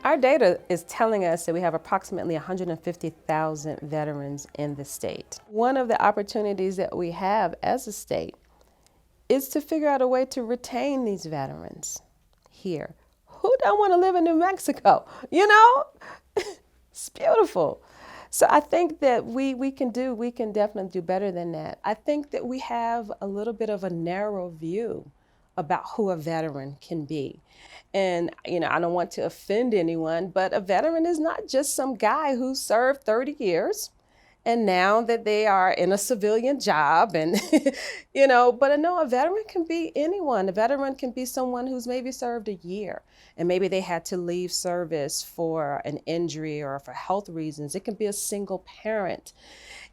Our data is telling us that we have approximately 150,000 veterans in the state. One of the opportunities that we have as a state is to figure out a way to retain these veterans here. Who don't want to live in New Mexico? You know, it's beautiful. So I think that we can definitely do better than that. I think that we have a little bit of a narrow view about who a veteran can be. And, I don't want to offend anyone, but a veteran is not just some guy who served 30 years and now that they are in a civilian job and, but no, a veteran can be anyone. A veteran can be someone who's maybe served a year and maybe they had to leave service for an injury or for health reasons. It can be a single parent.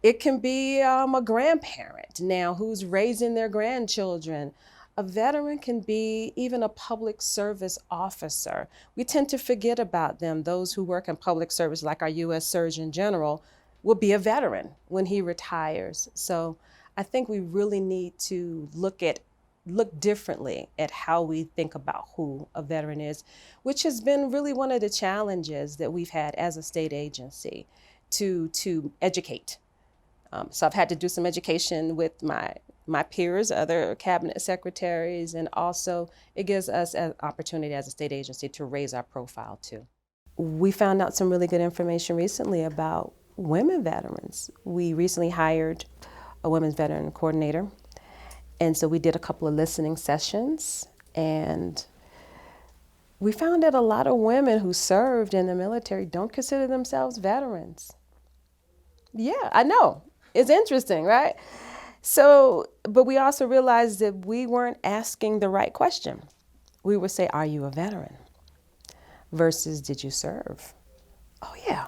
It can be a grandparent now who's raising their grandchildren. A veteran can be even a public service officer. We tend to forget about them. Those who work in public service, like our U.S. Surgeon General, will be a veteran when he retires. So I think we really need to look differently at how we think about who a veteran is, which has been really one of the challenges that we've had as a state agency to educate. So I've had to do some education with my peers, other cabinet secretaries, and also it gives us an opportunity as a state agency to raise our profile too. We found out some really good information recently about women veterans. We recently hired a women's veteran coordinator, and so we did a couple of listening sessions, and we found that a lot of women who served in the military don't consider themselves veterans. Yeah, I know. It's interesting, right? So, but we also realized that we weren't asking the right question. We would say, are you a veteran? Versus, did you serve? Oh, yeah.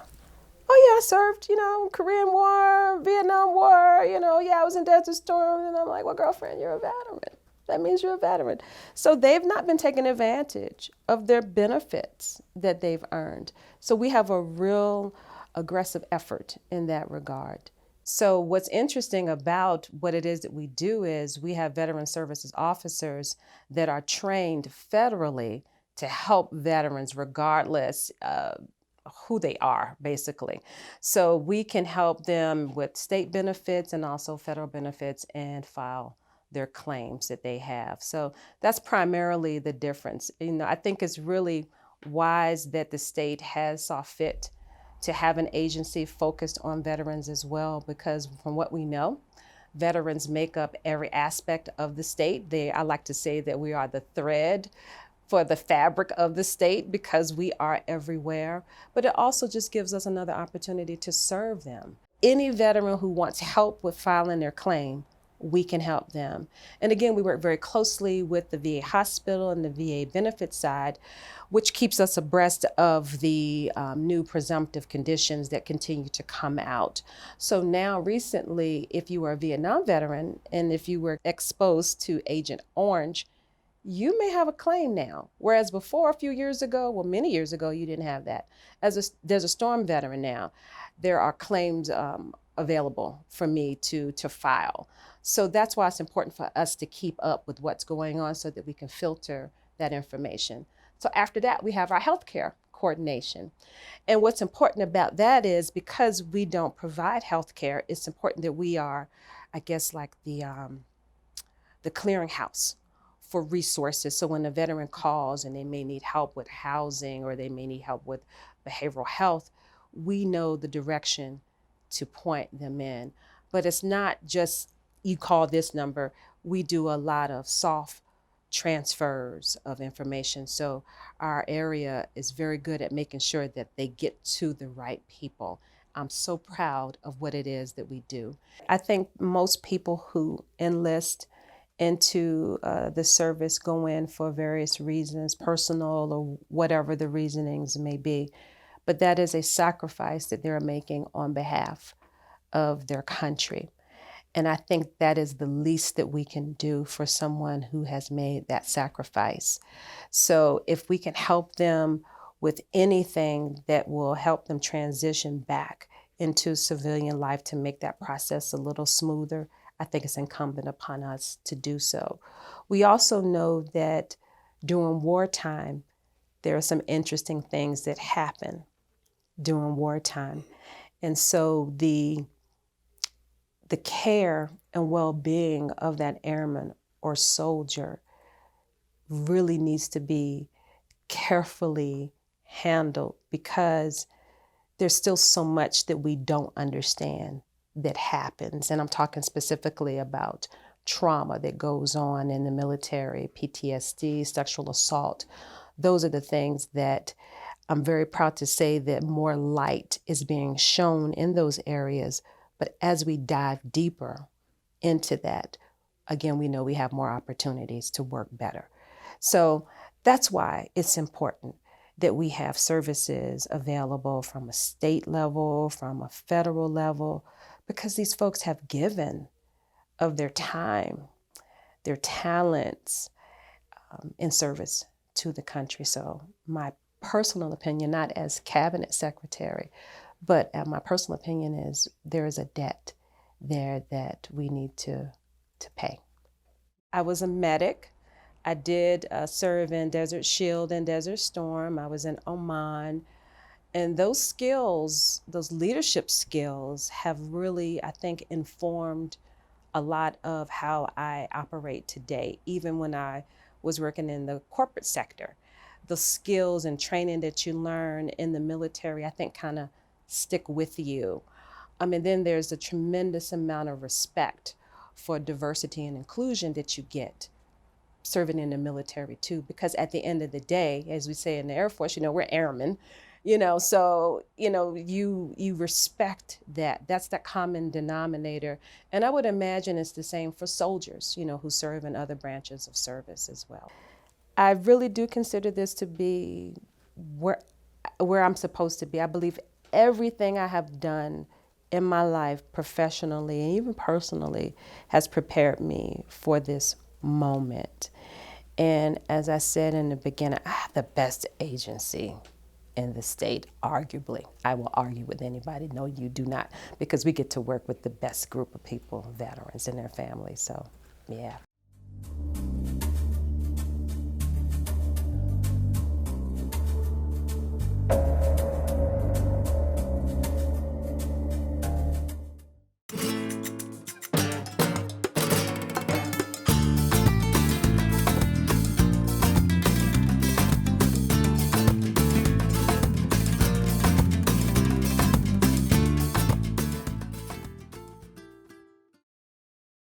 Oh, yeah, I served, Korean War, Vietnam War, yeah, I was in Desert Storm. And I'm like, well, girlfriend, you're a veteran. That means you're a veteran. So they've not been taking advantage of their benefits that they've earned. So we have a real aggressive effort in that regard. So what's interesting about what it is that we do is we have veteran services officers that are trained federally to help veterans regardless who they are, basically. So we can help them with state benefits and also federal benefits and file their claims that they have. So that's primarily the difference. I think it's really wise that the state has saw fit to have an agency focused on veterans as well, because from what we know, veterans make up every aspect of the state. I like to say that we are the thread for the fabric of the state because we are everywhere, but it also just gives us another opportunity to serve them. Any veteran who wants help with filing their claim, we can help them. And again, we work very closely with the VA hospital and the VA benefit side, which keeps us abreast of the new presumptive conditions that continue to come out. So now recently, if you were a Vietnam veteran and if you were exposed to Agent Orange, you may have a claim now. Whereas before, a few years ago, well, many years ago, you didn't have that. There's a storm veteran now. There are claims available for me to file. So that's why it's important for us to keep up with what's going on so that we can filter that information. So after that, we have our healthcare coordination. And what's important about that is because we don't provide healthcare, it's important that we are, I guess, like the clearinghouse for resources. So when a veteran calls and they may need help with housing or they may need help with behavioral health, we know the direction to point them in. But it's not just you call this number. We do a lot of soft transfers of information. So our area is very good at making sure that they get to the right people. I'm so proud of what it is that we do. I think most people who enlist into the service go in for various reasons, personal or whatever the reasonings may be. But that is a sacrifice that they're making on behalf of their country. And I think that is the least that we can do for someone who has made that sacrifice. So if we can help them with anything that will help them transition back into civilian life to make that process a little smoother, I think it's incumbent upon us to do so. We also know that during wartime, there are some interesting things that happen during wartime. And so the care and well-being of that airman or soldier really needs to be carefully handled, because there's still so much that we don't understand that happens. And I'm talking specifically about trauma that goes on in the military, PTSD, sexual assault. Those are the things that I'm very proud to say that more light is being shown in those areas. But as we dive deeper into that, again, we know we have more opportunities to work better. So that's why it's important that we have services available from a state level, from a federal level, because these folks have given of their time, their talents, in service to the country. So my personal opinion, not as cabinet secretary, but my personal opinion is there is a debt there that we need to pay. I was a medic. I did serve in Desert Shield and Desert Storm. I was in Oman. And those skills, those leadership skills, have really, I think, informed a lot of how I operate today. Even when I was working in the corporate sector, the skills and training that you learn in the military, I think, kind of stick with you. And then there's a tremendous amount of respect for diversity and inclusion that you get serving in the military too, because at the end of the day, as we say in the Air Force, we're airmen, so you respect that. That's the common denominator. And I would imagine it's the same for soldiers, who serve in other branches of service as well. I really do consider this to be where I'm supposed to be. I believe everything I have done in my life, professionally and even personally, has prepared me for this moment. And as I said in the beginning, I have the best agency in the state, arguably. I will argue with anybody. No, you do not, because we get to work with the best group of people, veterans and their families. So, yeah.